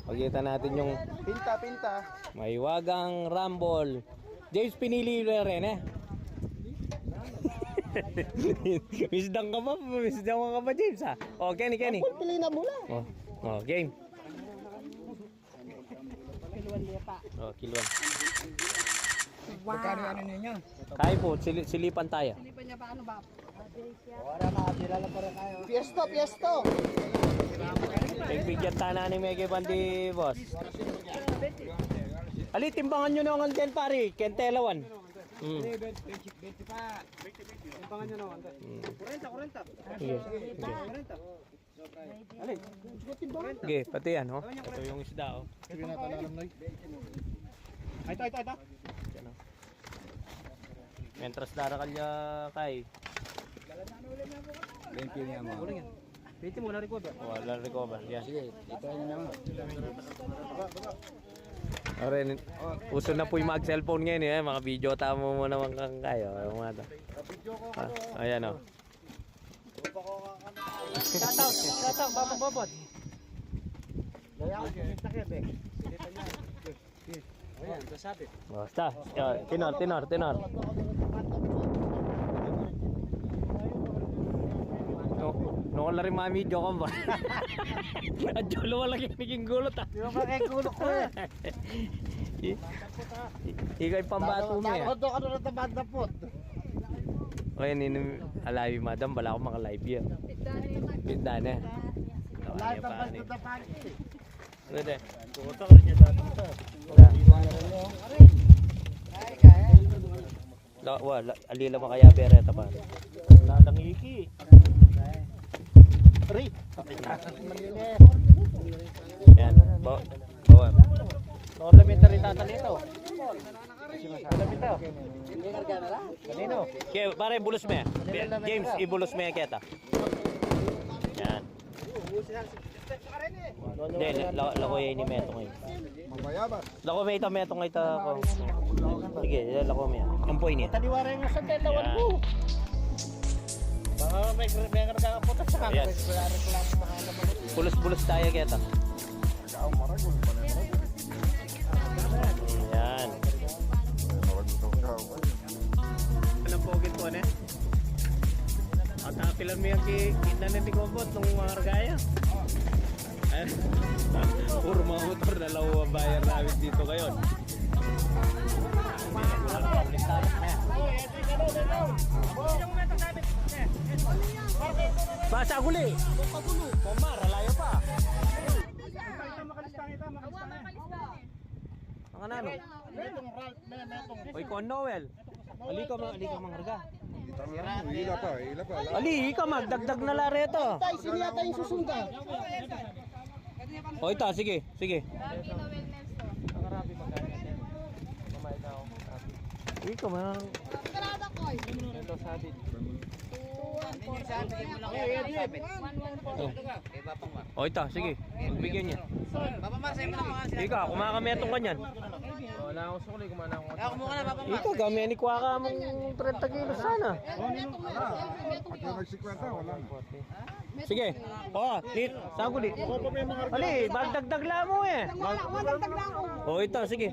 Pagkita natin yung Pinta. Mahiwagang Rumble. James, pinili rin eh. Misdang ka ba? Misdang ka ba, James ha? O, Kenny. Pili na mula. Game. Kilwan. Magkano ano ninyo? Kaya po, silipan tayo. Silipan niya pa ano ba? Wala nakatira lang para kayo. Piesto. Nagbigyan tayo ni Mege Bandi, boss. Ali, timbangan nyo naman din, pare. Kentelawan. 20 pa. Timbangan nyo naman. 40. Okay, pati yan, oh. Ito yung isda, oh. Sige na talalam na. Ito. Yan, oh. Mentras darakal niya, Kai. 20 niya mo. Wala yan. 20 mo na recover. Wala recover. Yan. Sige, ito yun naman. Oren, uso na po yung mag-cellphone ngayon eh. Mga video tamo mo naman kang kayo. Ayan, oh. Shoutout, babot. Gaya ko sakit eh. Ayan, kasabit. Basta. Tinor. No, rin mami joke ba? Adyo wala yung naging gulot ah. Yung kakagulok ko eh. Ikay pambato mo eh. Nakakot ka na natabad na pot. Okay, alive madam, bala ako maka-live yan. Pindan eh. Lahat ang basta na pagi. Pwede. Tuto ka niya dati ito. Wala, alila makaya bereta pa. Lalang iki. Ri. Yan. Bawa. Elementary tata nito. Elementary. Hindi karga na lang. Kanino? Okay, pare bulos mo. James, ibulos mo kita. Yan. Hindi, lako yan ni Meto ngayon. Mabayabas. Lako may ito ko. Sige, lako mo yan. Ang point niya. Taliwara yung sa tetawan ko. Baka may karga ka po sa akin. Yes. Bulos tayo kita. Yan. Anong pogit po na? At apilan mo yung kinanin ni Kombot nung mga kargaya. Puro mga motor na lawa bayan namin dito ngayon. Basa guli. Komar, alayo pa. Ang ano? Oy, kon Noel. Ali ka mangharga. Ila pa. Ali, ka magdagdag na lareto. Tay, sino yata yung susunda? O ito, sige. Ikaw man. Ito sabit. O ito, sige. Bigyan niya. Ikaw, kumakametong ka niyan. Wala akong sukli, kumana akong. Ikaw, gamihan ni Kuwaka mong 30 kilos sana. Sige. Saan ko di? Ali, magdagdag lang mo eh. O ito, sige.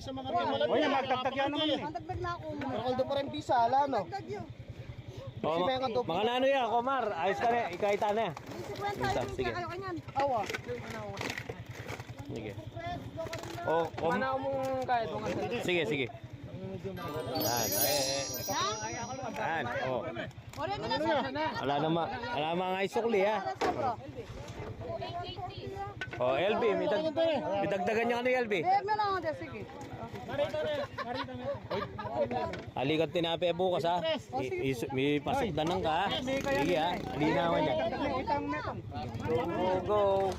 O yan, magdagdag yan naman eh. Nakaldo pa rin pisa, ala no? O, mga nano yan, Komar. Ayos ka na, ikaita na. Sige. Awa. Sige. O, Kumana mo kahit mga. sige. Yan. O. Wala naman nga isukli ha. O, LB, may dagdagan niya ano LB? Halikat tinape bukas ha. May pasok danang ka ha. Sige ha. Halinawan niya. Go.